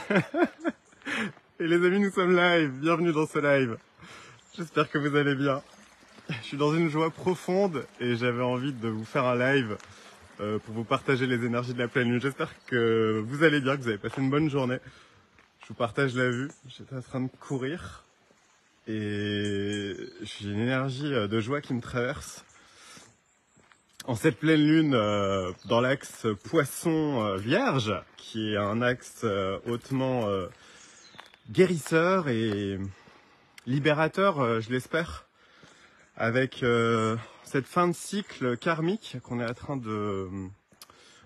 Et les amis, nous sommes live, bienvenue dans ce live. J'espère que vous allez bien. Je suis dans une joie profonde et j'avais envie de vous faire un live pour vous partager les énergies de la pleine lune. J'espère que vous allez bien, que vous avez passé une bonne journée. Je vous partage la vue, j'étais en train de courir et j'ai une énergie de joie qui me traverse. En cette pleine lune, dans l'axe Poisson-Vierge, qui est un axe hautement guérisseur et libérateur, je l'espère, avec cette fin de cycle karmique qu'on est en train de,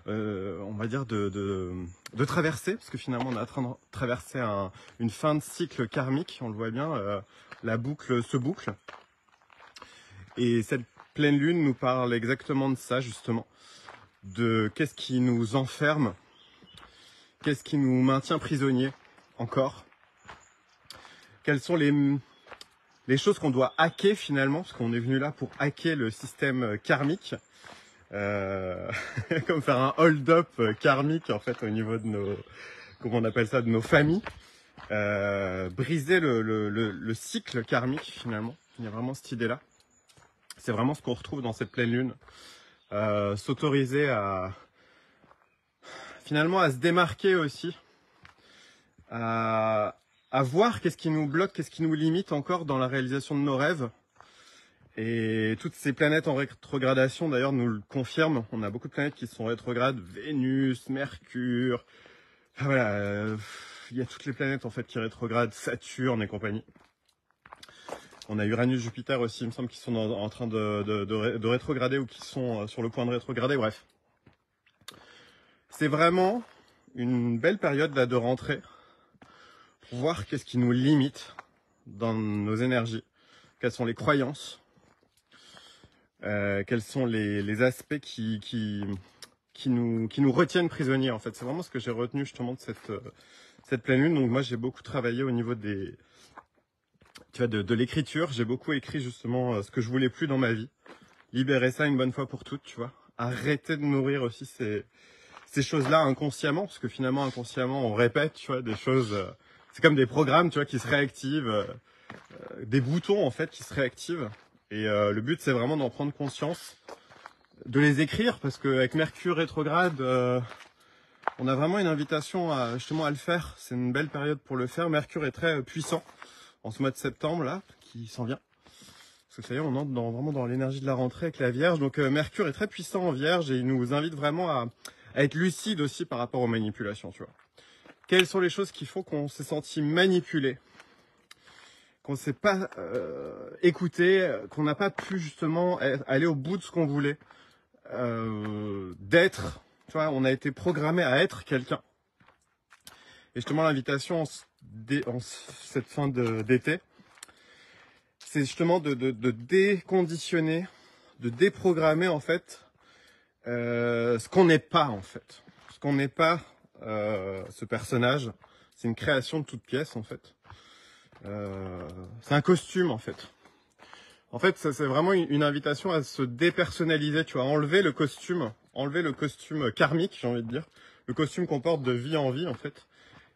on va dire, de traverser, parce que finalement on est en train de traverser une fin de cycle karmique, on le voit bien, la boucle se boucle. Et cette pleine lune nous parle exactement de ça, justement, de qu'est-ce qui nous enferme, qu'est-ce qui nous maintient prisonniers encore, quelles sont les choses qu'on doit hacker finalement, parce qu'on est venu là pour hacker le système karmique, comme faire un hold-up karmique en fait au niveau de nos, comment on appelle ça, de nos familles, briser le cycle karmique finalement. Il y a vraiment cette idée-là. C'est vraiment ce qu'on retrouve dans cette pleine lune. S'autoriser à finalement à se démarquer aussi, à voir qu'est-ce qui nous bloque, qu'est-ce qui nous limite encore dans la réalisation de nos rêves. Et toutes ces planètes en rétrogradation d'ailleurs nous le confirment. On a beaucoup de planètes qui sont rétrogrades, Vénus, Mercure, enfin, voilà, il y a toutes les planètes en fait qui rétrogradent, Saturne et compagnie. On a Uranus, Jupiter aussi, il me semble, qui sont en train de rétrograder ou qui sont sur le point de rétrograder, bref. C'est vraiment une belle période là de rentrée pour voir qu'est-ce qui nous limite dans nos énergies, quelles sont les croyances, quels sont les aspects qui nous retiennent prisonniers en fait. C'est vraiment ce que j'ai retenu justement de cette pleine lune. Donc moi j'ai beaucoup travaillé au niveau des... Tu vois, de l'écriture, j'ai beaucoup écrit justement ce que je voulais plus dans ma vie. Libérer ça une bonne fois pour toutes, tu vois. Arrêter de nourrir aussi ces choses-là inconsciemment, parce que finalement, inconsciemment, on répète, tu vois, des choses... c'est comme des programmes, tu vois, qui se réactivent, des boutons, en fait, qui se réactivent. Et le but, c'est vraiment d'en prendre conscience, de les écrire, parce qu'avec Mercure rétrograde, on a vraiment une invitation à, justement, à le faire. C'est une belle période pour le faire. Mercure est très puissant en ce mois de septembre là, qui s'en vient. Parce que ça y est, on entre vraiment dans l'énergie de la rentrée avec la Vierge. Donc Mercure est très puissant en Vierge et il nous invite vraiment à être lucide aussi par rapport aux manipulations, tu vois. Quelles sont les choses qui font qu'on s'est senti manipulé, qu'on ne s'est pas écouté, qu'on n'a pas pu justement aller au bout de ce qu'on voulait, d'être, tu vois, on a été programmé à être quelqu'un. Et justement l'invitation en cette fin d'été, c'est justement de déconditionner, de déprogrammer en fait ce qu'on n'est pas en fait. Ce qu'on n'est pas, ce personnage, c'est une création de toute pièce en fait. C'est un costume en fait. En fait, ça c'est vraiment une invitation à se dépersonnaliser, tu vois, enlever le costume karmique, j'ai envie de dire, le costume qu'on porte de vie en vie en fait,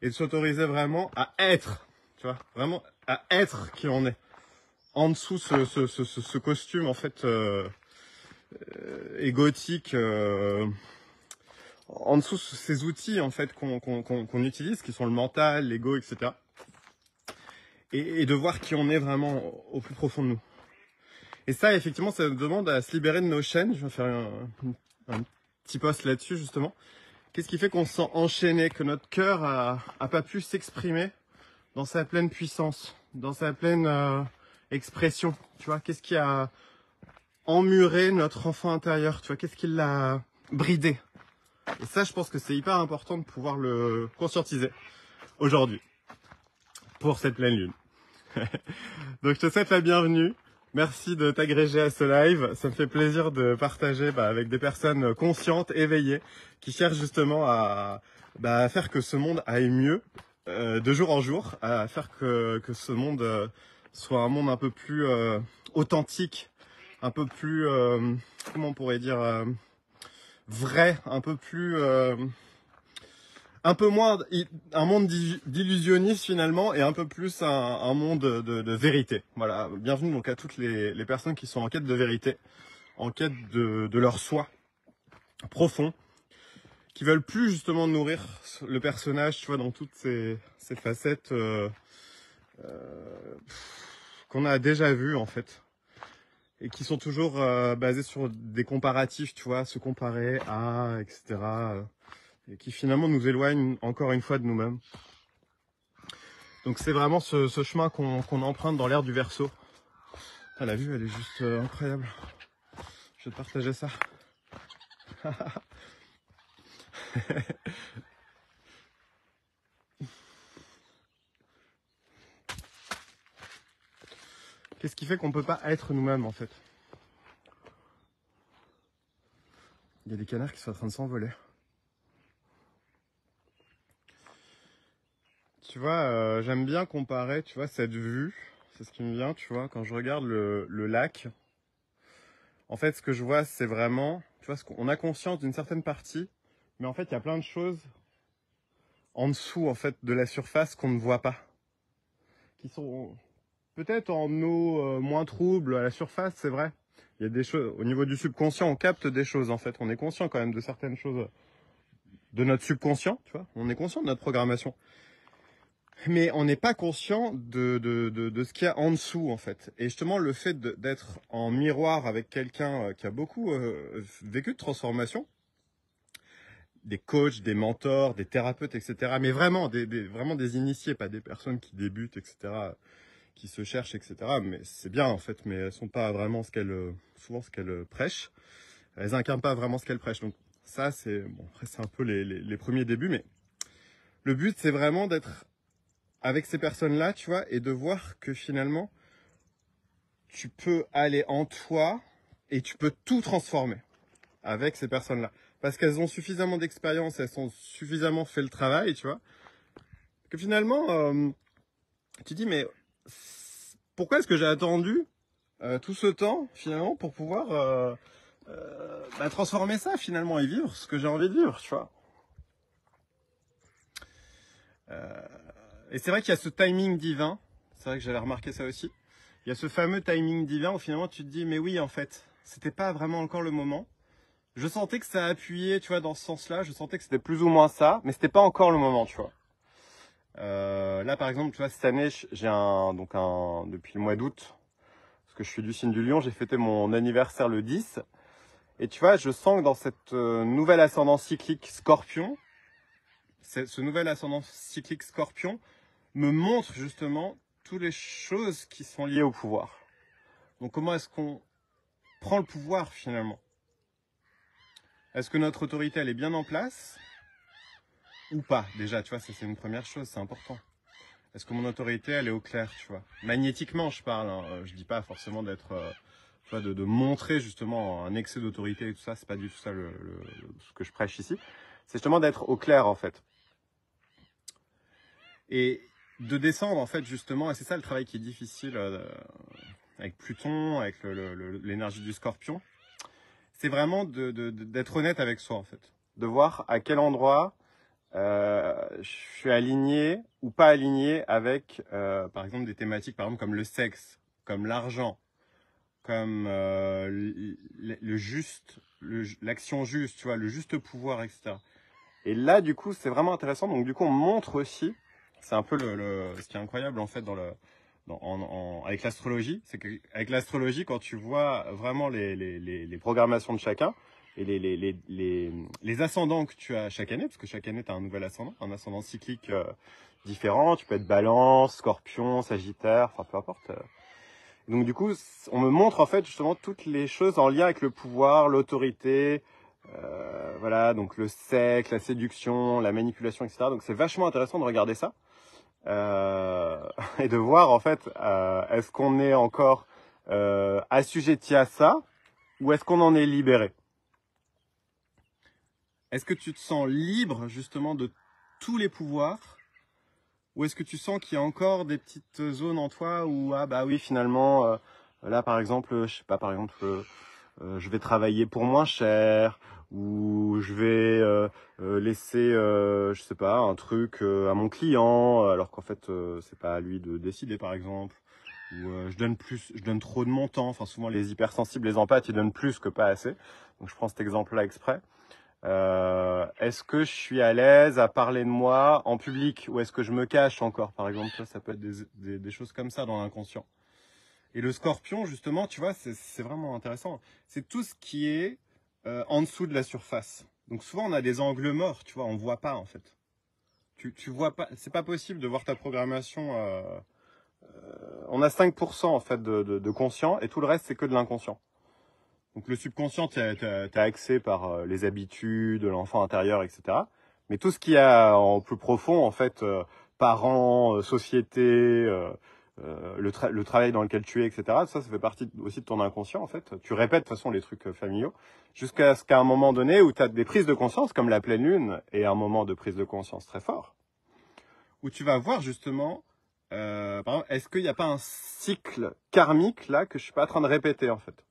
et de s'autoriser vraiment à être, tu vois, vraiment à être qui on est. En dessous ce costume en fait égotique, en dessous ces outils en fait qu'on utilise, qui sont le mental, l'ego, etc. Et de voir qui on est vraiment au plus profond de nous. Et ça, effectivement, ça nous demande à se libérer de nos chaînes. Je vais faire un petit post là-dessus justement. Qu'est-ce qui fait qu'on se sent enchaîné, que notre cœur a pas pu s'exprimer dans sa pleine puissance, dans sa pleine expression, tu vois, qu'est-ce qui a emmuré notre enfant intérieur, tu vois, qu'est-ce qui l'a bridé. Et ça, je pense que c'est hyper important de pouvoir le conscientiser aujourd'hui, pour cette pleine lune. Donc je te souhaite la bienvenue, merci de t'agréger à ce live, ça me fait plaisir de partager avec des personnes conscientes, éveillées, qui cherchent justement à faire que ce monde aille mieux, de jour en jour, à faire que ce monde... soit un monde un peu plus authentique, un peu plus, comment on pourrait dire, vrai, un peu plus un peu moins un monde d'illusionnistes finalement et un peu plus un monde de vérité. Voilà, bienvenue donc à toutes les personnes qui sont en quête de vérité, en quête de leur soi profond, qui veulent plus justement nourrir le personnage, tu vois, dans toutes ces facettes qu'on a déjà vues en fait, et qui sont toujours basées sur des comparatifs, tu vois, se comparer à, etc., et qui finalement nous éloignent encore une fois de nous-mêmes. Donc c'est vraiment ce chemin qu'on emprunte dans l'ère du Verseau. Ah, la vue elle est juste incroyable. Je vais te partager ça. Qu'est-ce qui fait qu'on peut pas être nous-mêmes en fait? Il y a des canards qui sont en train de s'envoler. Tu vois, j'aime bien comparer, tu vois, cette vue, c'est ce qui me vient, tu vois, quand je regarde le lac. En fait, ce que je vois, c'est vraiment, tu vois, on a conscience d'une certaine partie, mais en fait, il y a plein de choses en dessous, en fait, de la surface qu'on ne voit pas, qui sont peut-être en eau moins trouble à la surface, c'est vrai. Il y a des choses, au niveau du subconscient, on capte des choses, en fait. On est conscient quand même de certaines choses de notre subconscient, tu vois. On est conscient de notre programmation. Mais on n'est pas conscient de ce qu'il y a en dessous, en fait. Et justement, le fait d'être en miroir avec quelqu'un qui a beaucoup vécu de transformation, des coachs, des mentors, des thérapeutes, etc. Mais vraiment, vraiment des initiés, pas des personnes qui débutent, etc., qui se cherchent, etc. Mais c'est bien, en fait, mais elles sont pas vraiment souvent ce qu'elles prêchent. Elles incarnent pas vraiment ce qu'elles prêchent. Donc ça, c'est, bon, après, c'est un peu les premiers débuts, mais le but, c'est vraiment d'être avec ces personnes-là, tu vois, et de voir que finalement, tu peux aller en toi et tu peux tout transformer avec ces personnes-là. Parce qu'elles ont suffisamment d'expérience, elles ont suffisamment fait le travail, tu vois, que finalement, tu dis, mais pourquoi est-ce que j'ai attendu tout ce temps, finalement, pour pouvoir transformer ça, finalement, et vivre ce que j'ai envie de vivre, tu vois. Et c'est vrai qu'il y a ce timing divin, c'est vrai que j'avais remarqué ça aussi, il y a ce fameux timing divin où finalement tu te dis, mais oui, en fait, c'était pas vraiment encore le moment. Je sentais que ça appuyait, tu vois, dans ce sens-là, je sentais que c'était plus ou moins ça, mais c'était pas encore le moment, tu vois. Là, par exemple, tu vois, cette année, j'ai depuis le mois d'août, parce que je suis du signe du Lion, j'ai fêté mon anniversaire le 10, et tu vois, je sens que dans cette nouvelle ascendance cyclique Scorpion, ce nouvel ascendant cyclique Scorpion me montre justement toutes les choses qui sont liées au pouvoir. Donc comment est-ce qu'on prend le pouvoir finalement? Est-ce que notre autorité elle est bien en place ou pas? Déjà, tu vois, ça c'est une première chose, c'est important. Est-ce que mon autorité elle est au clair, tu vois? Magnétiquement, je parle. Hein. Je dis pas forcément d'être, tu vois, de montrer justement un excès d'autorité et tout ça. C'est pas du tout ça ce que je prêche ici. C'est justement d'être au clair en fait. Et de descendre en fait justement, et c'est ça le travail qui est difficile avec Pluton, avec l'énergie du Scorpion. C'est vraiment d'être honnête avec soi en fait, de voir à quel endroit je suis aligné ou pas aligné avec, par exemple, des thématiques, par exemple comme le sexe, comme l'argent, comme l'action juste, tu vois, le juste pouvoir, etc. Et là, du coup, c'est vraiment intéressant. Donc, du coup, on montre aussi, c'est un peu ce qui est incroyable en fait avec l'astrologie, c'est qu'avec l'astrologie, quand tu vois vraiment les programmations de chacun et les ascendants que tu as chaque année, parce que chaque année tu as un nouvel ascendant, un ascendant cyclique différent, tu peux être Balance, Scorpion, Sagittaire, enfin peu importe. Donc du coup, on me montre en fait justement toutes les choses en lien avec le pouvoir, l'autorité, voilà, donc le sexe, la séduction, la manipulation, etc. Donc c'est vachement intéressant de regarder ça. Et de voir en fait, est-ce qu'on est encore assujetti à ça ou est-ce qu'on en est libéré? Est-ce que tu te sens libre justement de tous les pouvoirs ou est-ce que tu sens qu'il y a encore des petites zones en toi où ah bah oui finalement là par exemple je sais pas par exemple je vais travailler pour moins cher ou je vais laisser, je sais pas, un truc à mon client, alors qu'en fait, c'est pas à lui de décider, par exemple. Ou je donne trop de mon temps. Enfin, souvent, les hypersensibles, les empathes, ils donnent plus que pas assez. Donc, je prends cet exemple-là exprès. Est-ce que je suis à l'aise à parler de moi en public ou est-ce que je me cache encore, par exemple? Ça peut être des choses comme ça dans l'inconscient. Et le scorpion, justement, tu vois, c'est vraiment intéressant. C'est tout ce qui est en dessous de la surface. Donc souvent, on a des angles morts, tu vois, on voit pas, en fait. Tu vois pas, c'est pas possible de voir ta programmation. On a 5% en fait de conscient et tout le reste, c'est que de l'inconscient. Donc le subconscient, tu as accès par les habitudes, l'enfant intérieur, etc. Mais tout ce qu'il y a en plus profond, en fait, parents, société, le travail dans lequel tu es, etc. Ça fait partie aussi de ton inconscient, en fait. Tu répètes de toute façon les trucs familiaux, jusqu'à ce qu'à un moment donné où tu as des prises de conscience, comme la pleine lune, et un moment de prise de conscience très fort, où tu vas voir justement, par exemple, est-ce qu'il n'y a pas un cycle karmique là que je suis pas en train de répéter, en fait.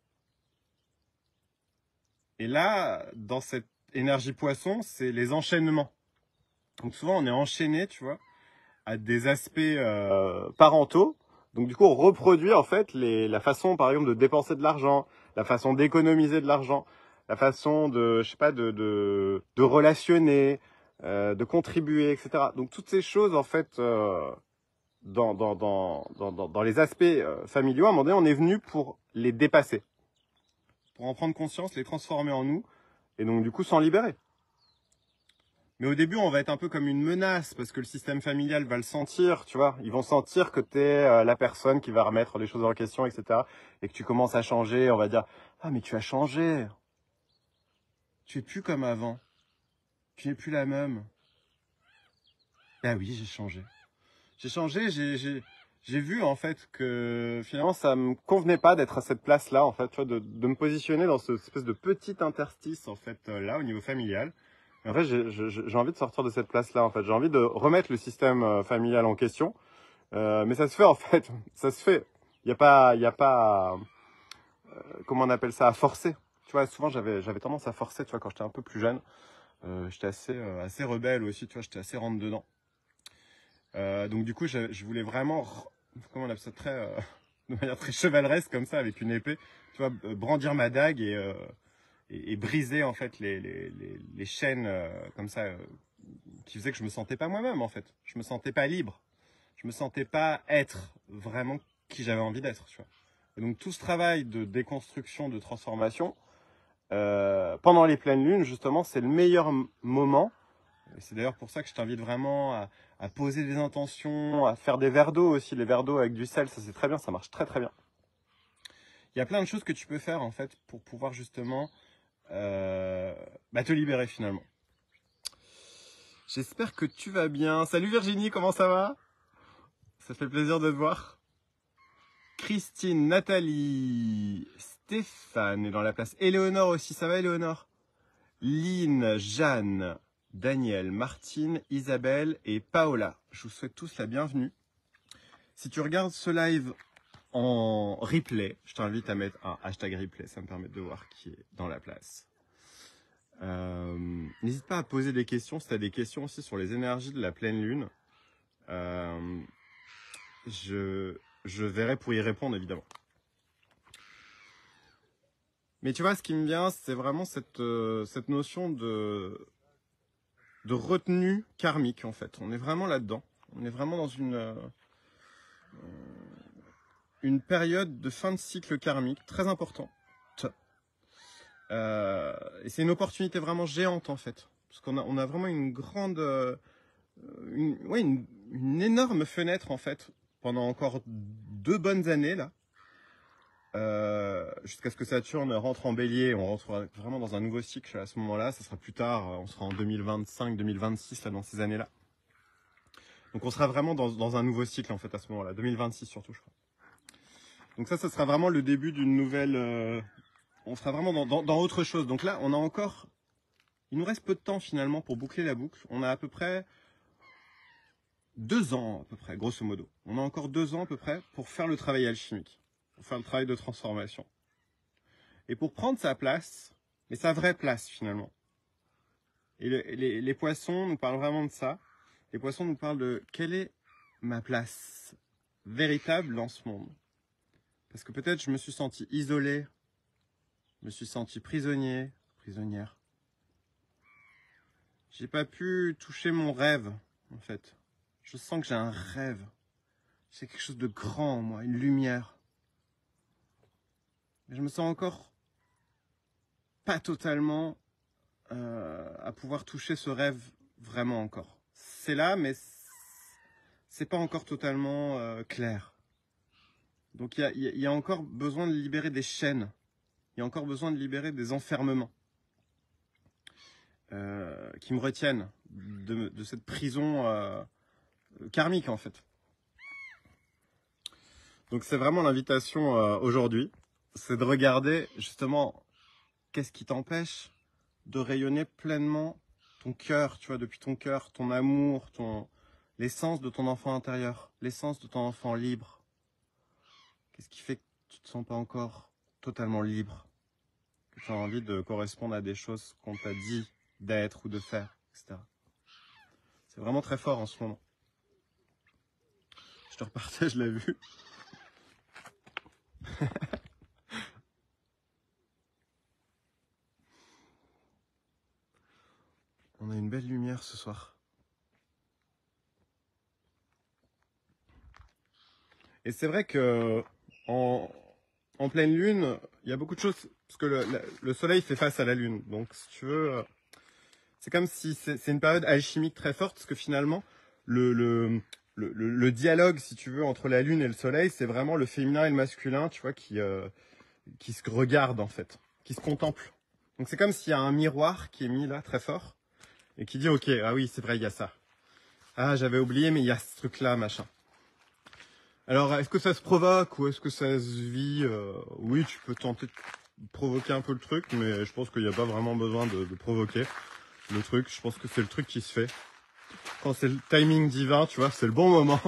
Et là, dans cette énergie poisson, c'est les enchaînements. Donc souvent, on est enchaîné, tu vois, à des aspects parentaux. Donc du coup, on reproduit en fait la façon, par exemple, de dépenser de l'argent, la façon d'économiser de l'argent, la façon de, je sais pas, de relationner, de contribuer, etc. Donc toutes ces choses, en fait, dans les aspects familiaux, à un moment donné, on est venu pour les dépasser, pour en prendre conscience, les transformer en nous, et donc du coup s'en libérer. Mais au début, on va être un peu comme une menace, parce que le système familial va le sentir, tu vois. Ils vont sentir que tu es la personne qui va remettre les choses en question, etc. Et que tu commences à changer, on va dire « Ah, mais tu as changé. Tu es plus comme avant. Tu n'es plus la même. » Ben oui, j'ai changé. J'ai changé, j'ai vu en fait que finalement ça me convenait pas d'être à cette place-là, en fait, tu vois, de me positionner dans cette espèce de petit interstice, en fait, là, au niveau familial. En fait, j'ai envie de sortir de cette place-là, en fait. J'ai envie de remettre le système familial en question. Mais ça se fait, en fait. Ça se fait. Il y a pas, comment on appelle ça, à forcer. Tu vois, souvent, j'avais tendance à forcer, tu vois, quand j'étais un peu plus jeune. J'étais assez rebelle aussi, tu vois, j'étais assez rentre-dedans. Donc, du coup, je voulais vraiment, comment on appelle ça, de manière très chevaleresque, comme ça, avec une épée, tu vois, brandir ma dague et briser, en fait, les chaînes, comme ça, qui faisait que je me sentais pas moi-même, en fait. Je me sentais pas libre. Je me sentais pas être vraiment qui j'avais envie d'être, tu vois. Et donc tout ce travail de déconstruction, de transformation, pendant les pleines lunes, justement, c'est le meilleur moment. Et c'est d'ailleurs pour ça que je t'invite vraiment à poser des intentions, à faire des verres d'eau aussi. Les verres d'eau avec du sel, ça c'est très bien, ça marche très très bien. Il y a plein de choses que tu peux faire, en fait, pour pouvoir justement te libérer finalement. J'espère que tu vas bien. Salut Virginie, comment ça va? Ça fait plaisir de te voir. Christine, Nathalie, Stéphane est dans la place. Éléonore aussi, ça va Éléonore? Lynn, Jeanne, Daniel, Martine, Isabelle et Paola. Je vous souhaite tous la bienvenue. Si tu regardes ce live en replay, je t'invite à mettre un hashtag replay, ça me permet de voir qui est dans la place. N'hésite pas à poser des questions si tu as des questions aussi sur les énergies de la pleine lune. Je verrai pour y répondre évidemment. Mais tu vois, ce qui me vient, c'est vraiment cette notion de retenue karmique en fait. On est vraiment là-dedans. On est vraiment dans une période de fin de cycle karmique très importante. Et c'est une opportunité vraiment géante en fait. Parce qu'on a vraiment une grande... une énorme fenêtre en fait pendant encore 2 bonnes années là. Jusqu'à ce que Saturne rentre en bélier, on rentre vraiment dans un nouveau cycle à ce moment-là, ça sera plus tard, on sera en 2025, 2026 là dans ces années-là. Donc on sera vraiment dans un nouveau cycle en fait à ce moment-là, 2026 surtout je crois. Donc ça sera vraiment le début d'une nouvelle... on sera vraiment dans autre chose. Donc là on a encore... Il nous reste peu de temps finalement pour boucler la boucle. On a à peu près 2 ans, à peu près, grosso modo. On a encore 2 ans à peu près pour faire le travail alchimique, pour faire le travail de transformation. Et pour prendre sa place, mais sa vraie place finalement. Et les poissons nous parlent vraiment de ça. Les poissons nous parlent de quelle est ma place véritable dans ce monde. Parce que peut-être je me suis senti isolé, je me suis senti prisonnier, prisonnière. J'ai pas pu toucher mon rêve, en fait. Je sens que j'ai un rêve. C'est quelque chose de grand en moi, une lumière. Mais je me sens encore pas totalement à pouvoir toucher ce rêve vraiment encore. C'est là, mais c'est pas encore totalement clair. Donc il y a encore besoin de libérer des chaînes. Il y a encore besoin de libérer des enfermements qui me retiennent de cette prison karmique en fait. Donc c'est vraiment l'invitation aujourd'hui, c'est de regarder justement qu'est-ce qui t'empêche de rayonner pleinement ton cœur, tu vois, depuis ton cœur, ton amour, l'essence de ton enfant intérieur, l'essence de ton enfant libre. Qu'est-ce qui fait que tu te sens pas encore totalement libre, que tu as envie de correspondre à des choses qu'on t'a dit d'être ou de faire, etc. C'est vraiment très fort en ce moment. Je te repartage la vue. On a une belle lumière ce soir. Et c'est vrai que en pleine lune, il y a beaucoup de choses, parce que le soleil fait face à la lune. Donc si tu veux, c'est comme si c'est une période alchimique très forte, parce que finalement, le dialogue, si tu veux, entre la lune et le soleil, c'est vraiment le féminin et le masculin, tu vois, qui se regardent en fait, qui se contemplent. Donc c'est comme s'il y a un miroir qui est mis là, très fort, et qui dit, ok, ah oui, c'est vrai, il y a ça. Ah, j'avais oublié, mais il y a ce truc-là, machin. Alors, est-ce que ça se provoque ou est-ce que ça se vit Oui, tu peux tenter de provoquer un peu le truc, mais je pense qu'il n'y a pas vraiment besoin de provoquer le truc. Je pense que c'est le truc qui se fait. Quand c'est le timing divin, tu vois, c'est le bon moment.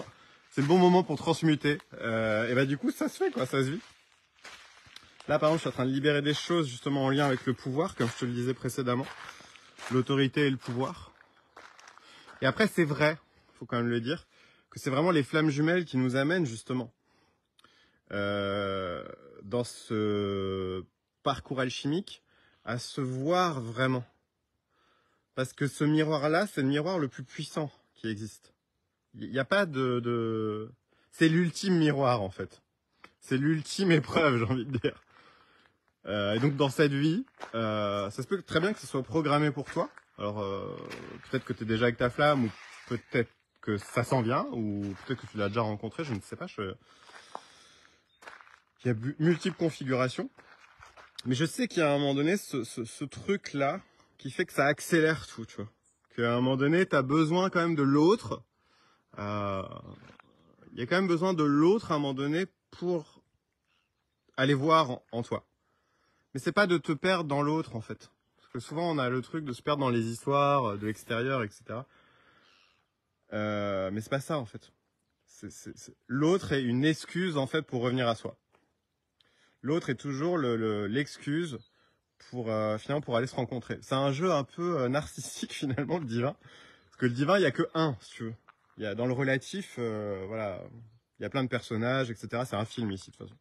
C'est le bon moment pour transmuter. Et bah du coup, ça se fait, quoi, ça se vit. Là, par exemple, je suis en train de libérer des choses justement en lien avec le pouvoir, comme je te le disais précédemment. L'autorité et le pouvoir. Et après, c'est vrai, faut quand même le dire, que c'est vraiment les flammes jumelles qui nous amènent justement dans ce parcours alchimique à se voir vraiment. Parce que ce miroir-là, c'est le miroir le plus puissant qui existe. Il n'y a pas C'est l'ultime miroir en fait. C'est l'ultime épreuve, j'ai envie de dire. Et donc dans cette vie, ça se peut très bien que ce soit programmé pour toi. Alors peut-être que tu es déjà avec ta flamme, ou peut-être que ça s'en vient, ou peut-être que tu l'as déjà rencontré, je ne sais pas. Il y a multiples configurations. Mais je sais qu'il y a à un moment donné ce truc-là qui fait que ça accélère tout, tu vois. Qu'à un moment donné, tu as besoin quand même de l'autre. Il y a quand même besoin de l'autre à un moment donné pour aller voir en toi. Mais c'est pas de te perdre dans l'autre en fait. Parce que souvent on a le truc de se perdre dans les histoires de l'extérieur, etc. Mais c'est pas ça en fait. L'autre est une excuse en fait pour revenir à soi. L'autre est toujours l'excuse pour finalement pour aller se rencontrer. C'est un jeu un peu narcissique finalement, le divin. Parce que le divin, il y a que un, si tu veux. Il y a dans le relatif, voilà, il y a plein de personnages, etc. C'est un film ici de toute façon.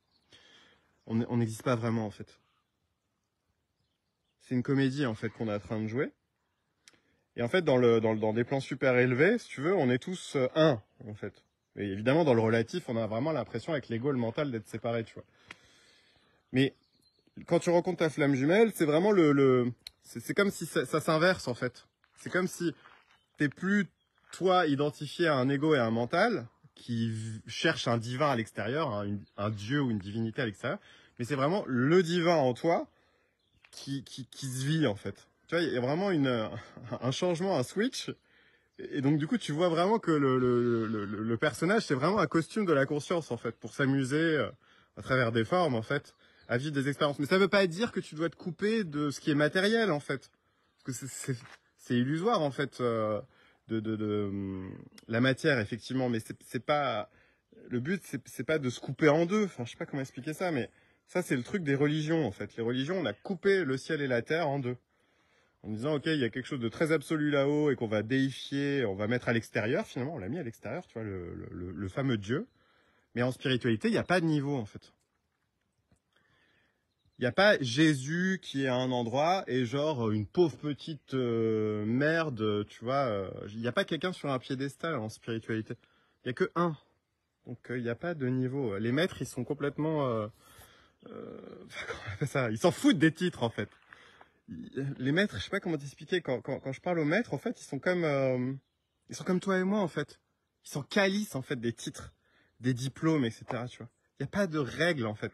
On n'existe pas vraiment en fait. C'est une comédie en fait qu'on est en train de jouer. Et en fait, dans des plans super élevés, si tu veux, on est tous un en fait. Et évidemment, dans le relatif, on a vraiment l'impression avec l'ego, le mental, d'être séparés, tu vois. Mais quand tu rencontres ta flamme jumelle, c'est vraiment c'est comme si ça s'inverse en fait. C'est comme si t'es plus toi identifié à un ego et à un mental qui cherche un divin à l'extérieur, un dieu ou une divinité à l'extérieur, mais c'est vraiment le divin en toi qui se vit en fait. Tu vois, il y a vraiment un changement, un switch. Et donc du coup, tu vois vraiment que le personnage, c'est vraiment un costume de la conscience en fait, pour s'amuser à travers des formes en fait, à vivre des expériences. Mais ça veut pas dire que tu dois te couper de ce qui est matériel en fait, parce que c'est illusoire en fait la matière effectivement, mais c'est pas le but, c'est pas de se couper en deux. Enfin, je sais pas comment expliquer ça, mais Ça, c'est le truc des religions, en fait. Les religions, on a coupé le ciel et la terre en deux. En disant, ok, il y a quelque chose de très absolu là-haut et qu'on va déifier, on va mettre à l'extérieur, finalement, on l'a mis à l'extérieur, tu vois, le fameux Dieu. Mais en spiritualité, il n'y a pas de niveau, en fait. Il n'y a pas Jésus qui est à un endroit et genre une pauvre petite merde, tu vois. Il n'y a pas quelqu'un sur un piédestal en spiritualité. Il n'y a que un. Donc il n'y a pas de niveau. Les maîtres, ils sont complètement... comment on appelle ça ? Ils s'en foutent des titres, en fait. Les maîtres, je sais pas comment t'expliquer. Quand je parle aux maîtres, en fait, ils sont comme toi et moi, en fait. Ils s'en calissent, en fait, des titres, des diplômes, etc., tu vois. Il n'y a pas de règles, en fait.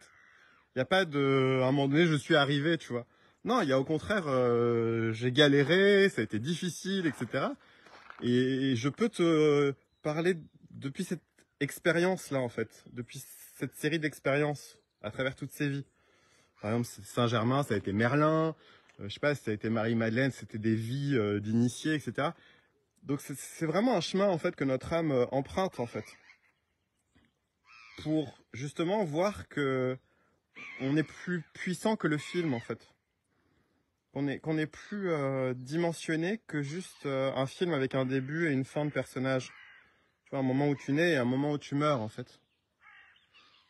Il n'y a pas de... À un moment donné, je suis arrivé, tu vois. Non, il y a au contraire, j'ai galéré, ça a été difficile, etc. Et je peux te parler depuis cette expérience-là, en fait. Depuis cette série d'expériences à travers toutes ces vies. Par exemple, Saint-Germain, ça a été Merlin. Je sais pas, ça a été Marie-Madeleine, c'était des vies d'initiés, etc. Donc c'est vraiment un chemin, en fait, que notre âme emprunte, en fait. Pour justement voir que on est plus puissant que le film, en fait. Qu'on est plus dimensionné que juste un film avec un début et une fin de personnage. Tu vois, un moment où tu nais et un moment où tu meurs, en fait.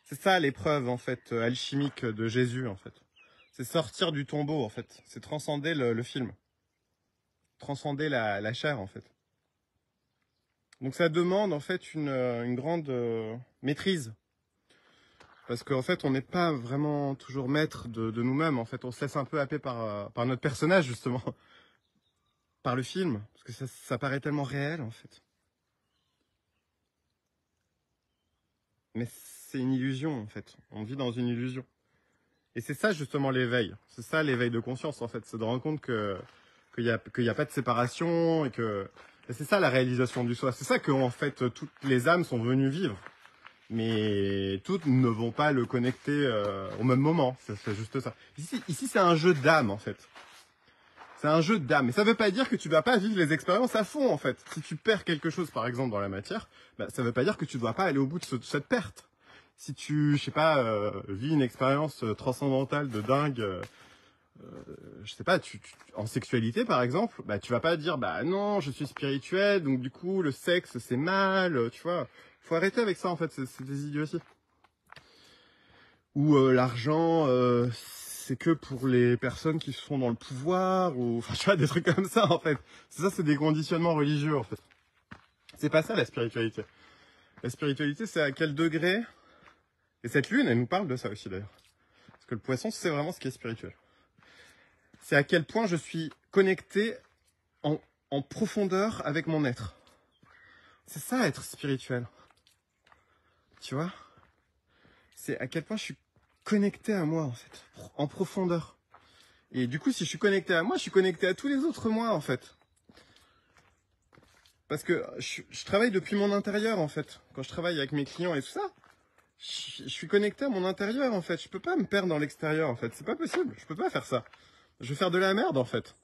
C'est ça l'épreuve, en fait, alchimique de Jésus, en fait. C'est sortir du tombeau, en fait. C'est transcender le film. Transcender la chair, en fait. Donc ça demande, en fait, une grande maîtrise. Parce qu'en fait, on n'est pas vraiment toujours maître de nous-mêmes. En fait, on se laisse un peu happer par notre personnage, justement. Par le film. Parce que ça paraît tellement réel, en fait. Mais c'est une illusion, en fait. On vit dans une illusion. Et c'est ça, justement, l'éveil. C'est ça, l'éveil de conscience, en fait. C'est de rendre compte qu'il y a pas de séparation et c'est ça, la réalisation du soi. C'est ça que, en fait, toutes les âmes sont venues vivre. Mais toutes ne vont pas le connecter au même moment. C'est juste ça. Ici, c'est un jeu d'âme, en fait. C'est un jeu d'âme. Et ça veut pas dire que tu dois pas vivre les expériences à fond, en fait. Si tu perds quelque chose, par exemple, dans la matière, bah, ça veut pas dire que tu dois pas aller au bout de cette perte. Si tu, je sais pas, vis une expérience transcendantale de dingue, je sais pas, en sexualité, par exemple, bah, tu vas pas dire, bah non, je suis spirituel, donc du coup, le sexe, c'est mal, tu vois. Faut arrêter avec ça, en fait, c'est des idioties. Ou l'argent, c'est que pour les personnes qui sont dans le pouvoir, ou enfin tu vois, des trucs comme ça, en fait. C'est des conditionnements religieux, en fait. C'est pas ça la spiritualité. La spiritualité, c'est à quel degré. Et cette lune, elle nous parle de ça aussi d'ailleurs. Parce que le poisson, c'est vraiment ce qui est spirituel. C'est à quel point je suis connecté en profondeur avec mon être. C'est ça être spirituel. Tu vois? C'est à quel point je suis connecté à moi, en fait, en profondeur. Et du coup, si je suis connecté à moi, je suis connecté à tous les autres moi, en fait. Parce que je travaille depuis mon intérieur, en fait. Quand je travaille avec mes clients et tout ça, je suis connecté à mon intérieur, en fait. Je peux pas me perdre dans l'extérieur, en fait. C'est pas possible. Je peux pas faire ça. Je vais faire de la merde, en fait.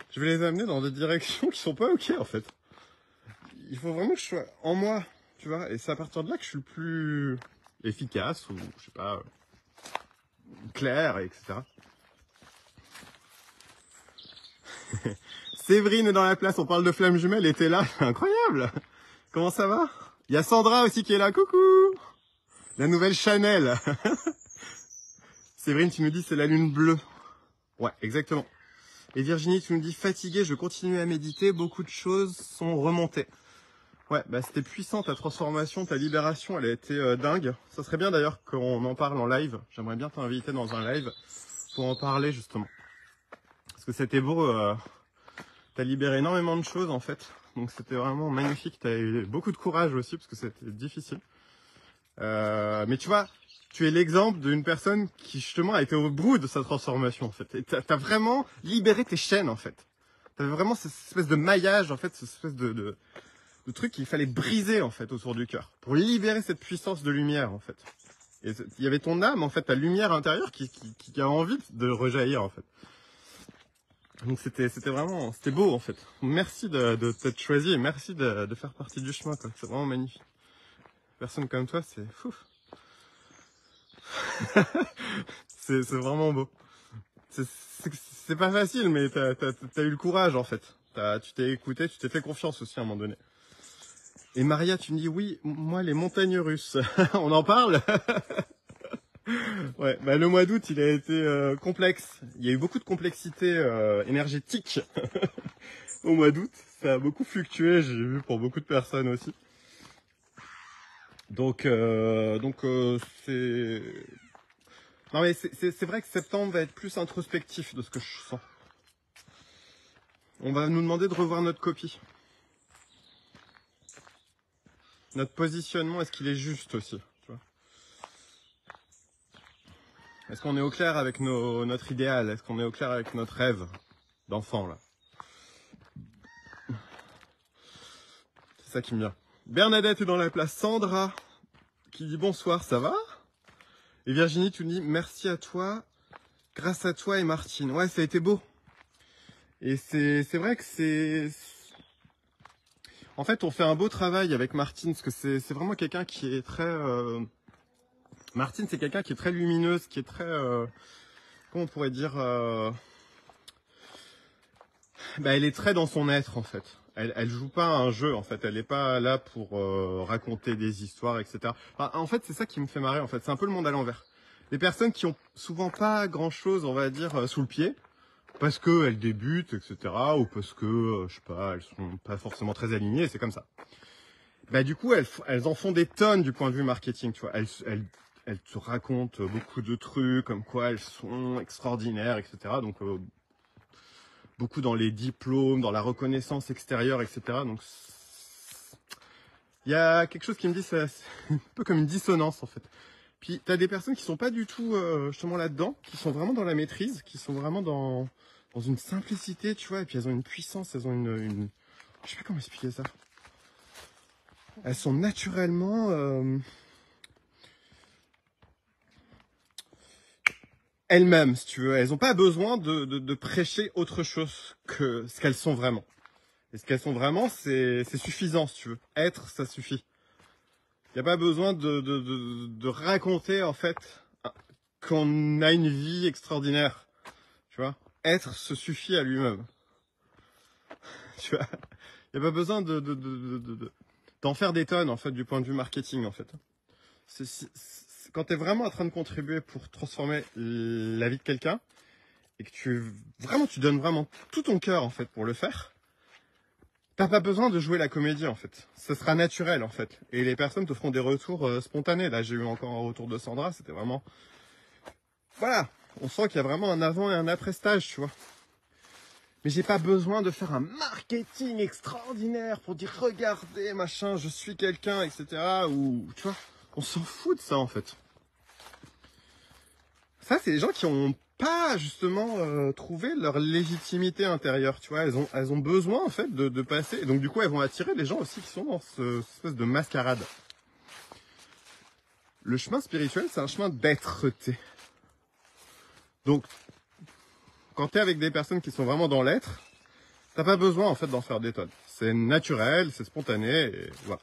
Je vais les amener dans des directions qui sont pas ok, en fait. Il faut vraiment que je sois en moi, tu vois. Et c'est à partir de là que je suis le plus efficace, ou, je sais pas, clair, etc. Séverine est dans la place, on parle de flammes jumelles, et t'es là, incroyable. Comment ça va? Il y a Sandra aussi qui est là, coucou. La nouvelle Chanel. Séverine, tu nous dis c'est la lune bleue. Ouais, exactement. Et Virginie, tu nous dis fatigué, je continue à méditer, beaucoup de choses sont remontées. Ouais, bah c'était puissant ta transformation, ta libération, elle a été dingue. Ça serait bien d'ailleurs qu'on en parle en live. J'aimerais bien t'inviter dans un live pour en parler justement. Parce que c'était beau, t'as libéré énormément de choses en fait. Donc c'était vraiment magnifique, t'as eu beaucoup de courage aussi parce que c'était difficile. Mais tu vois, tu es l'exemple d'une personne qui justement a été au bout de sa transformation en fait. Et t'as vraiment libéré tes chaînes en fait. T'avais vraiment cette espèce de maillage en fait, cette espèce de truc qu'il fallait briser en fait autour du cœur pour libérer cette puissance de lumière en fait. Et il y avait ton âme en fait, ta lumière intérieure qui a envie de rejaillir en fait. Donc c'était beau en fait. Merci de t'être choisi et merci de faire partie du chemin quoi. C'est vraiment magnifique. Personne comme toi, c'est fou. C'est vraiment beau. C'est pas facile, mais t'as eu le courage en fait. Tu t'es écouté, tu t'es fait confiance aussi à un moment donné. Et Maria, tu me dis oui, moi les montagnes russes, on en parle. Ouais, bah le mois d'août il a été complexe. Il y a eu beaucoup de complexité énergétique au mois d'août. Ça a beaucoup fluctué, j'ai vu pour beaucoup de personnes aussi. Donc c'est... Non mais c'est vrai que septembre va être plus introspectif de ce que je sens. On va nous demander de revoir notre copie. Notre positionnement, est-ce qu'il est juste aussi, tu vois? Est-ce qu'on est au clair avec notre idéal? Est-ce qu'on est au clair avec notre rêve d'enfant, là? C'est ça qui me vient. Bernadette est dans la place. Sandra, qui dit bonsoir, ça va? Et Virginie, tu me dis merci à toi, grâce à toi et Martine. Ouais, ça a été beau. Et c'est vrai que c'est... En fait, on fait un beau travail avec Martine, parce que c'est vraiment quelqu'un qui est très... Martine, c'est quelqu'un qui est très lumineuse, qui est très... comment on pourrait dire bah, elle est très dans son être, en fait. Elle joue pas à un jeu, en fait. Elle n'est pas là pour raconter des histoires, etc. Enfin, en fait, c'est ça qui me fait marrer, en fait. C'est un peu le monde à l'envers. Les personnes qui ont souvent pas grand-chose, on va dire, sous le pied, parce qu'elles débutent, etc., ou parce que, je sais pas, elles sont pas forcément très alignées, c'est comme ça. Bah du coup, elles en font des tonnes du point de vue marketing, tu vois. Elles te racontent beaucoup de trucs, comme quoi elles sont extraordinaires, etc. Donc, beaucoup dans les diplômes, dans la reconnaissance extérieure, etc. Donc, il y a quelque chose qui me dit, c'est un peu comme une dissonance, en fait. Puis, t'as des personnes qui sont pas du tout, justement, là-dedans, qui sont vraiment dans la maîtrise, qui sont vraiment dans une simplicité, tu vois, et puis elles ont une puissance, elles ont une... Je sais pas comment expliquer ça. Elles sont naturellement... elles-mêmes, si tu veux. Elles n'ont pas besoin de prêcher autre chose que ce qu'elles sont vraiment. Et ce qu'elles sont vraiment, c'est suffisant, si tu veux. Être, ça suffit. Il n'y a pas besoin de raconter, en fait, qu'on a une vie extraordinaire. Tu vois, être se suffit à lui-même. Tu vois, il n'y a pas besoin d'en faire des tonnes, en fait, du point de vue marketing, en fait. Quand tu es vraiment en train de contribuer pour transformer la vie de quelqu'un, et que tu donnes vraiment tout ton cœur, en fait, pour le faire, t'as pas besoin de jouer la comédie, en fait. Ce sera naturel, en fait. Et les personnes te feront des retours spontanés. Là, j'ai eu encore un retour de Sandra, c'était vraiment... Voilà, on sent qu'il y a vraiment un avant et un après stage, tu vois. Mais j'ai pas besoin de faire un marketing extraordinaire pour dire regardez machin, je suis quelqu'un, etc. Ou tu vois, on s'en fout de ça en fait. Ça, c'est les gens qui ont pas justement trouvé leur légitimité intérieure, tu vois. Elles ont besoin en fait de passer. Et donc du coup, elles vont attirer des gens aussi qui sont dans cette espèce de mascarade. Le chemin spirituel, c'est un chemin d'être-té. Donc, quand tu es avec des personnes qui sont vraiment dans l'être, t'as pas besoin en fait d'en faire des tonnes. C'est naturel, c'est spontané, et voilà.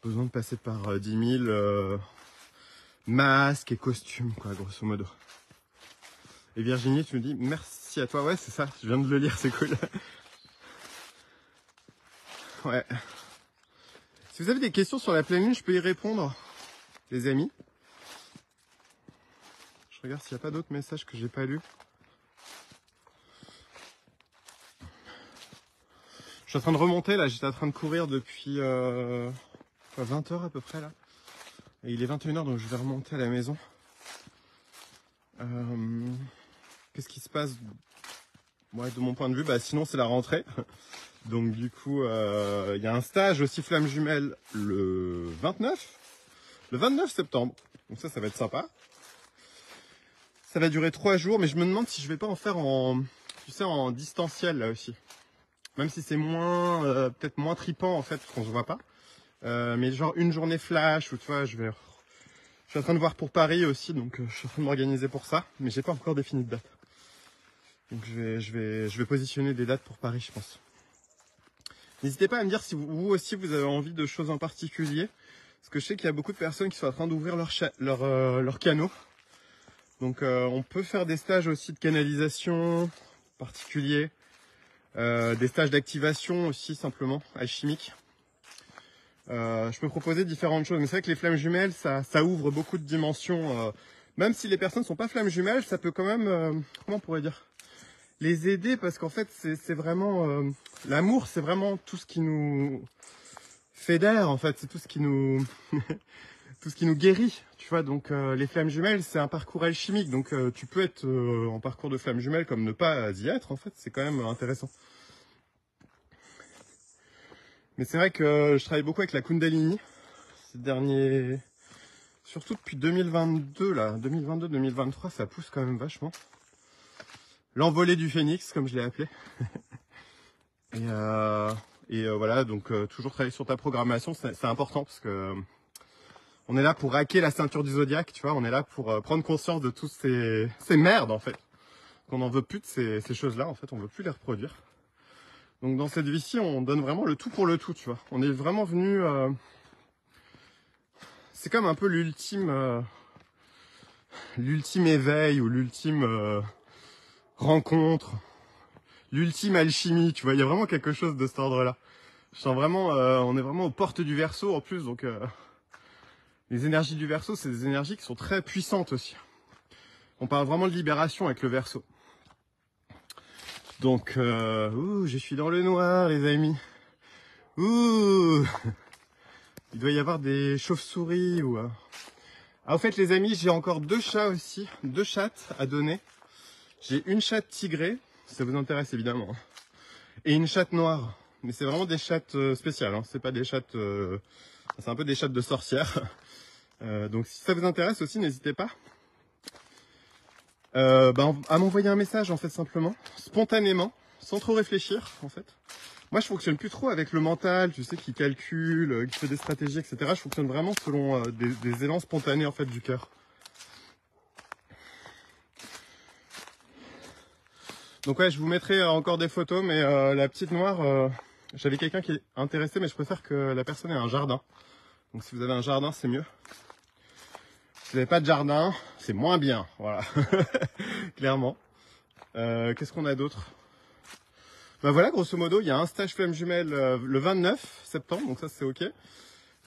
Besoin de passer par 10 000 masques et costumes, quoi, grosso modo. Et Virginie, tu me dis merci à toi. Ouais, c'est ça, je viens de le lire, c'est cool. Ouais. Si vous avez des questions sur la pleine lune, je peux y répondre, les amis. Je regarde s'il n'y a pas d'autres messages que j'ai pas lus. Je suis en train de remonter là, j'étais en train de courir depuis 20 heures à peu près là. Et il est 21 h donc je vais remonter à la maison. Qu'est-ce qui se passe? Ouais, de mon point de vue, bah sinon c'est la rentrée. Donc du coup, il y a un stage aussi Flamme Jumelle le 29 septembre. Donc ça va être sympa. Ça va durer 3 jours, mais je me demande si je vais pas en faire en distanciel là aussi. Même si c'est moins, peut-être moins tripant en fait, parce qu'on se voit pas. Mais genre une journée flash, ou tu vois, je suis en train de voir pour Paris aussi, donc je suis en train de m'organiser pour ça, mais j'ai pas encore défini de date. Donc je vais positionner des dates pour Paris, je pense. N'hésitez pas à me dire si vous aussi vous avez envie de choses en particulier. Parce que je sais qu'il y a beaucoup de personnes qui sont en train d'ouvrir leur canaux. Donc on peut faire des stages aussi de canalisation particuliers, des stages d'activation aussi simplement, alchimique. Je peux proposer différentes choses, mais c'est vrai que les flammes jumelles, ça ouvre beaucoup de dimensions. Même si les personnes ne sont pas flammes jumelles, ça peut quand même, comment on pourrait dire, les aider, parce qu'en fait c'est vraiment, l'amour c'est vraiment tout ce qui nous fédère, en fait, c'est tout ce qui nous... tout ce qui nous guérit, tu vois. Donc les flammes jumelles, c'est un parcours alchimique, donc tu peux être en parcours de flammes jumelles comme ne pas y être, en fait, c'est quand même intéressant. Mais c'est vrai que je travaille beaucoup avec la Kundalini ces derniers, surtout depuis 2022 là, 2022-2023, ça pousse quand même vachement. L'envolée du phénix, comme je l'ai appelé. Et voilà, donc toujours travailler sur ta programmation, c'est important parce que on est là pour hacker la ceinture du zodiaque, tu vois, on est là pour prendre conscience de toutes ces merdes, en fait. Qu'on n'en veut plus de ces choses-là, en fait, on veut plus les reproduire. Donc dans cette vie-ci, on donne vraiment le tout pour le tout, tu vois. On est vraiment venu... c'est comme un peu l'ultime éveil ou l'ultime rencontre, l'ultime alchimie, tu vois. Il y a vraiment quelque chose de cet ordre-là. Je sens vraiment... on est vraiment aux portes du Verseau, en plus, donc... les énergies du Verseau, c'est des énergies qui sont très puissantes aussi. On parle vraiment de libération avec le Verseau. Donc, je suis dans le noir, les amis. Ouh, il doit y avoir des chauves-souris ou... Ah, au fait, les amis, j'ai encore 2 chats aussi, 2 chattes à donner. J'ai une chatte tigrée, si ça vous intéresse évidemment, et une chatte noire. Mais c'est vraiment des chattes spéciales, hein. C'est pas des chattes... c'est un peu des chattes de sorcières. Donc si ça vous intéresse aussi, n'hésitez pas à m'envoyer un message, en fait, simplement, spontanément, sans trop réfléchir, en fait. Moi, je fonctionne plus trop avec le mental, tu sais, qui calcule, qui fait des stratégies, etc. Je fonctionne vraiment selon des élans spontanés, en fait, du cœur. Donc ouais, je vous mettrai encore des photos, mais la petite noire, j'avais quelqu'un qui est intéressé, mais je préfère que la personne ait un jardin. Donc si vous avez un jardin, c'est mieux. Si vous n'avez pas de jardin, c'est moins bien, voilà. Clairement. Qu'est-ce qu'on a d'autre? Bah voilà, grosso modo, il y a un stage flamme jumelle le 29 septembre, donc ça c'est ok.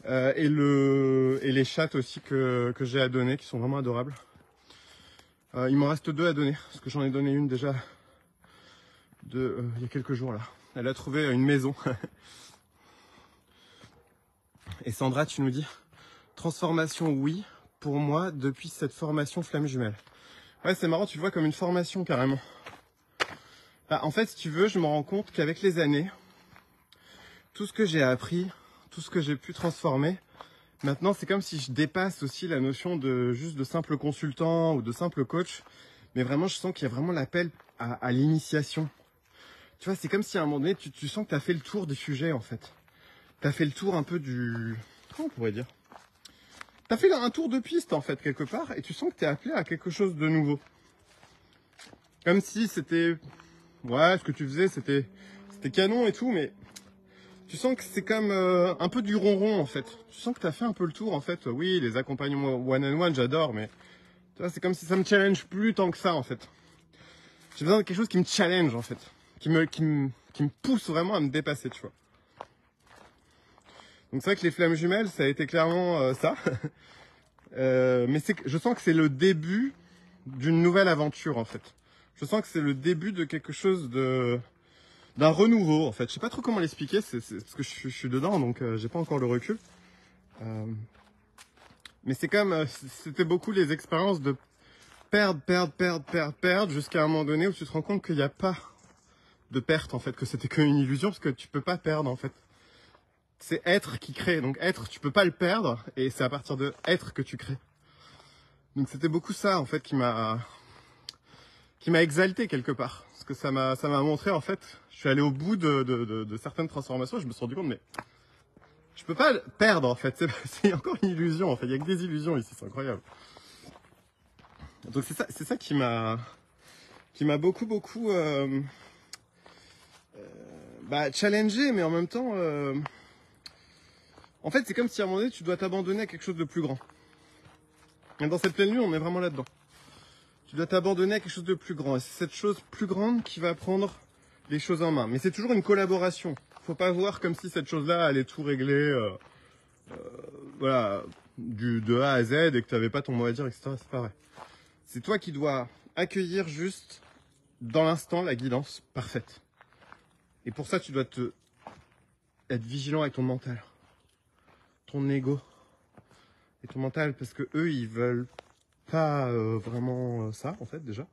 Et les chattes aussi que j'ai à donner, qui sont vraiment adorables. Il m'en reste 2 à donner, parce que j'en ai donné une déjà il y a quelques jours là. Elle a trouvé une maison. Et Sandra, tu nous dis, transformation oui, pour moi, depuis cette formation flamme jumelle. Ouais, c'est marrant, tu le vois comme une formation carrément. Bah, en fait, si tu veux, je me rends compte qu'avec les années, tout ce que j'ai appris, tout ce que j'ai pu transformer, maintenant c'est comme si je dépasse aussi la notion de juste de simple consultant ou de simple coach, mais vraiment je sens qu'il y a vraiment l'appel à l'initiation. Tu vois, c'est comme si à un moment donné, tu sens que tu as fait le tour des sujets, en fait. Tu as fait le tour un peu du... Comment on pourrait dire? Tu as fait un tour de piste, en fait, quelque part, et tu sens que tu es appelé à quelque chose de nouveau. Comme si c'était... Ouais, ce que tu faisais, c'était canon et tout, mais tu sens que c'est comme un peu du ronron, en fait. Tu sens que tu as fait un peu le tour, en fait. Oui, les accompagnements one-on-one, j'adore, mais... Tu vois, c'est comme si ça me challenge plus tant que ça, en fait. J'ai besoin de quelque chose qui me challenge, en fait. Qui me pousse vraiment à me dépasser, tu vois. Donc c'est vrai que les flammes jumelles, ça a été clairement ça. Mais je sens que c'est le début d'une nouvelle aventure, en fait. Je sens que c'est le début de quelque chose d'un renouveau, en fait. Je sais pas trop comment l'expliquer, c'est parce que je suis dedans, donc j'ai pas encore le recul. Mais c'est comme, c'était beaucoup les expériences de perdre, jusqu'à un moment donné où tu te rends compte qu'il n'y a pas de perte, en fait, que c'était qu'une illusion, parce que tu peux pas perdre, en fait. C'est être qui crée, donc être, tu peux pas le perdre, et c'est à partir de être que tu crées. Donc c'était beaucoup ça, en fait, qui m'a exalté quelque part, parce que ça m'a montré, en fait, je suis allé au bout de certaines transformations, et je me suis rendu compte, mais je peux pas le perdre, en fait, c'est encore une illusion, en fait, il y a que des illusions ici, c'est incroyable. Donc c'est ça qui m'a beaucoup challengé, mais en même temps En fait, c'est comme si à un moment donné, tu dois t'abandonner à quelque chose de plus grand. Et dans cette pleine lune, on est vraiment là-dedans. Tu dois t'abandonner à quelque chose de plus grand. Et c'est cette chose plus grande qui va prendre les choses en main. Mais c'est toujours une collaboration. Faut pas voir comme si cette chose-là allait tout régler, voilà, de A à Z et que tu n'avais pas ton mot à dire, etc. C'est pas vrai. C'est toi qui dois accueillir juste dans l'instant la guidance parfaite. Et pour ça, tu dois être vigilant avec ton mental, ton ego et ton mental, parce que eux, ils veulent pas vraiment ça, en fait, déjà.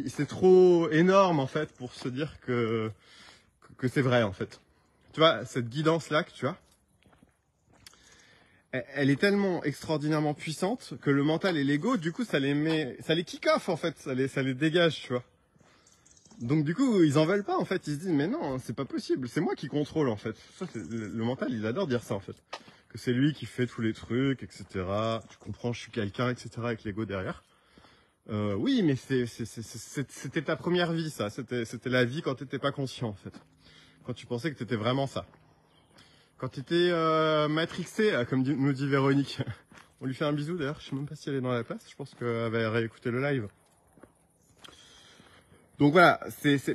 C'est trop énorme, en fait, pour se dire que c'est vrai, en fait. Tu vois, cette guidance-là que tu as, elle est tellement extraordinairement puissante que le mental et l'ego, du coup, ça les kick off, en fait, ça les dégage, tu vois. Donc du coup, ils en veulent pas, en fait. Ils se disent, mais non, c'est pas possible. C'est moi qui contrôle, en fait. Ça, le mental, il adore dire ça, en fait. Que c'est lui qui fait tous les trucs, etc. Tu comprends, je suis quelqu'un, etc. avec l'ego derrière. Oui, mais c'était ta première vie, ça. C'était la vie quand t'étais pas conscient, en fait. Quand tu pensais que t'étais vraiment ça. Quand t'étais matrixé, comme nous dit Véronique. On lui fait un bisou, d'ailleurs. Je sais même pas si elle est dans la place. Je pense qu'elle va réécouter le live. Donc voilà,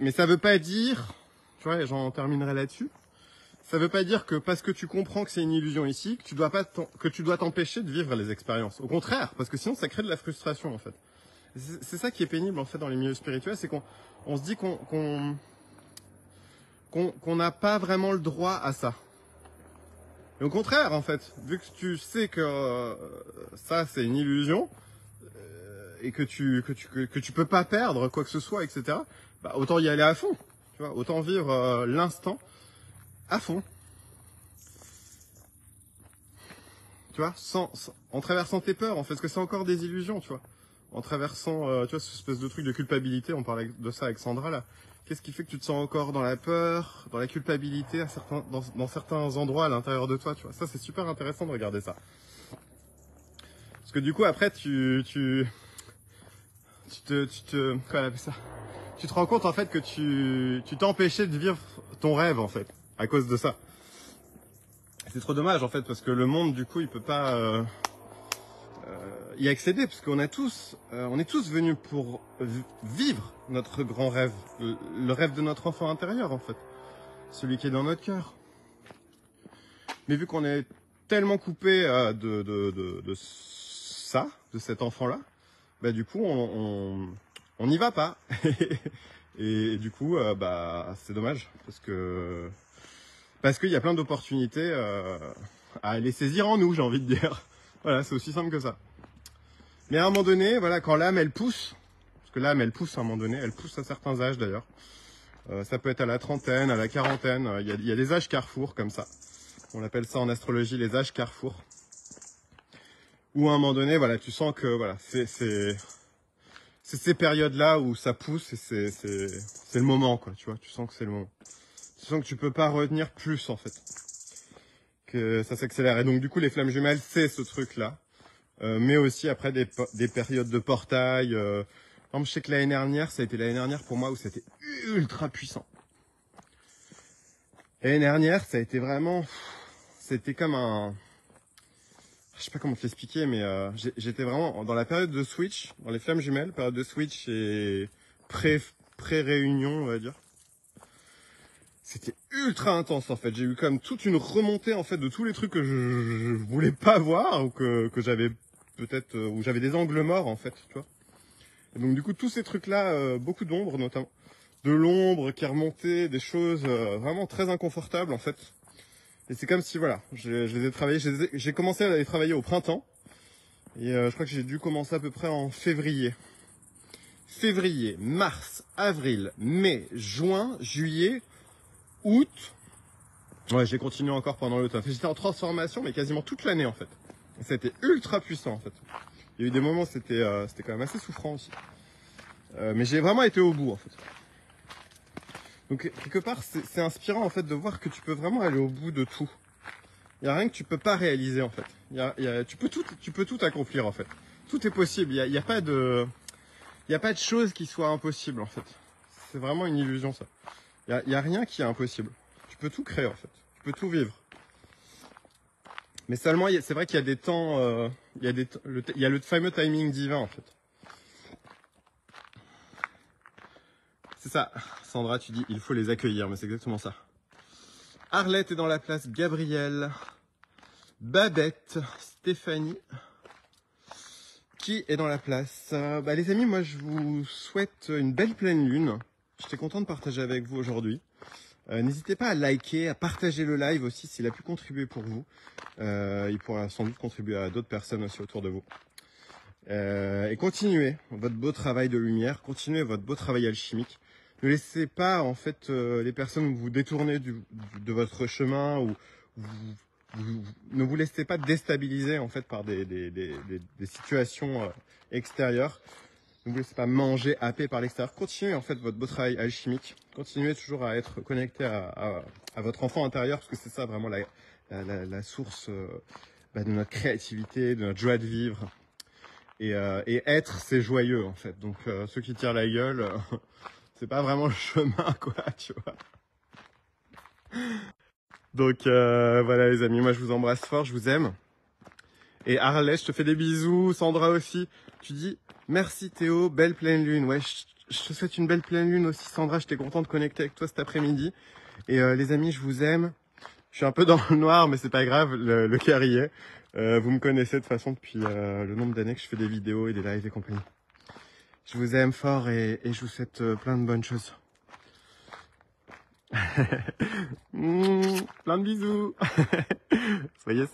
mais ça veut pas dire, tu vois, j'en terminerai là-dessus. Ça veut pas dire que parce que tu comprends que c'est une illusion ici, que tu dois t'empêcher de vivre les expériences. Au contraire, parce que sinon ça crée de la frustration en fait. C'est ça qui est pénible en fait dans les milieux spirituels, c'est qu'on se dit qu'on n'a pas vraiment le droit à ça. Et au contraire en fait, vu que tu sais que ça c'est une illusion, et que tu peux pas perdre quoi que ce soit, etc. Bah, autant y aller à fond, tu vois, autant vivre l'instant à fond, tu vois, en traversant tes peurs, en fait, parce que c'est encore des illusions, tu vois, en traversant, tu vois, cette espèce de truc de culpabilité, on parlait de ça avec Sandra là. Qu'est-ce qui fait que tu te sens encore dans la peur, dans la culpabilité, dans certains endroits à l'intérieur de toi, tu vois. Ça, c'est super intéressant de regarder ça. Parce que du coup, après, quoi on appelle ça, tu te rends compte en fait que tu t'empêchais de vivre ton rêve en fait à cause de ça. C'est trop dommage en fait parce que le monde du coup il peut pas y accéder parce qu'on a on est tous venus pour vivre notre grand rêve, le rêve de notre enfant intérieur en fait, celui qui est dans notre cœur. Mais vu qu'on est tellement coupé de ça, de cet enfant là, bah du coup on n'y va pas. et du coup bah c'est dommage parce qu'il y a plein d'opportunités à aller saisir en nous, j'ai envie de dire. Voilà, c'est aussi simple que ça. Mais à un moment donné, voilà, quand l'âme elle pousse, parce que l'âme elle pousse à un moment donné, elle pousse à certains âges d'ailleurs. Ça peut être à la trentaine, à la quarantaine, il y a des âges carrefour comme ça. On appelle ça en astrologie les âges carrefour. Où à un moment donné, voilà, tu sens que voilà, c'est ces périodes-là où ça pousse et c'est le moment, quoi, tu vois, tu sens que c'est le moment. Tu sens que tu peux pas retenir plus, en fait. Que ça s'accélère. Et donc, du coup, les flammes jumelles, c'est ce truc-là. Mais aussi, après, des périodes de portail. Par exemple, je sais que l'année dernière, ça a été l'année dernière pour moi où c'était ultra puissant. L'année dernière, ça a été vraiment... C'était comme un... Je sais pas comment te l'expliquer, mais j'étais vraiment dans la période de switch, dans les flammes jumelles, période de switch et pré-réunion, on va dire. C'était ultra intense en fait. J'ai eu comme toute une remontée en fait de tous les trucs que je voulais pas voir ou que j'avais peut-être où j'avais des angles morts en fait, tu vois. Et donc du coup tous ces trucs là, beaucoup d'ombre notamment, de l'ombre qui remontait, des choses vraiment très inconfortables en fait. Et c'est comme si voilà, je les ai travaillés, j'ai commencé à les travailler au printemps et je crois que j'ai dû commencer à peu près en février. Février, mars, avril, mai, juin, juillet, août. Ouais, j'ai continué encore pendant l'automne. J'étais en transformation, mais quasiment toute l'année en fait. C'était ultra puissant en fait. Il y a eu des moments, c'était quand même assez souffrant aussi. Mais j'ai vraiment été au bout en fait. Donc quelque part, c'est inspirant en fait de voir que tu peux vraiment aller au bout de tout. Il n'y a rien que tu peux pas réaliser en fait. Tu peux tout accomplir en fait. Tout est possible. Il y a pas de chose qui soit impossible en fait. C'est vraiment une illusion ça. Il y a rien qui est impossible. Tu peux tout créer en fait. Tu peux tout vivre. Mais seulement, c'est vrai qu'il y a des temps, il y a le fameux timing divin en fait. C'est ça, Sandra, tu dis il faut les accueillir, mais c'est exactement ça. Arlette est dans la place, Gabriel, Babette, Stéphanie. Qui est dans la place? Les amis, moi je vous souhaite une belle pleine lune. J'étais content de partager avec vous aujourd'hui. N'hésitez pas à liker, à partager le live aussi s'il a pu contribuer pour vous. Il pourra sans doute contribuer à d'autres personnes aussi autour de vous. Et continuez votre beau travail de lumière, continuez votre beau travail alchimique. Ne laissez pas en fait les personnes vous détourner de votre chemin ou ne vous laissez pas déstabiliser en fait par des situations extérieures. Ne vous laissez pas manger, happer par l'extérieur. Continuez en fait votre beau travail alchimique. Continuez toujours à être connecté à votre enfant intérieur parce que c'est ça vraiment la source de notre créativité, de notre joie de vivre. Et être, c'est joyeux en fait. Donc ceux qui tirent la gueule, c'est pas vraiment le chemin quoi, tu vois. Donc voilà les amis, moi je vous embrasse fort, je vous aime. Et Harley, je te fais des bisous, Sandra aussi. Tu dis merci Théo, belle pleine lune. Ouais, je te souhaite une belle pleine lune aussi Sandra, j'étais content de connecter avec toi cet après-midi. Et les amis, je vous aime. Je suis un peu dans le noir, mais c'est pas grave, le cœur y est. Vous me connaissez de toute façon depuis le nombre d'années que je fais des vidéos et des lives et compagnie. Je vous aime fort et je vous souhaite plein de bonnes choses. Plein de bisous. Soyez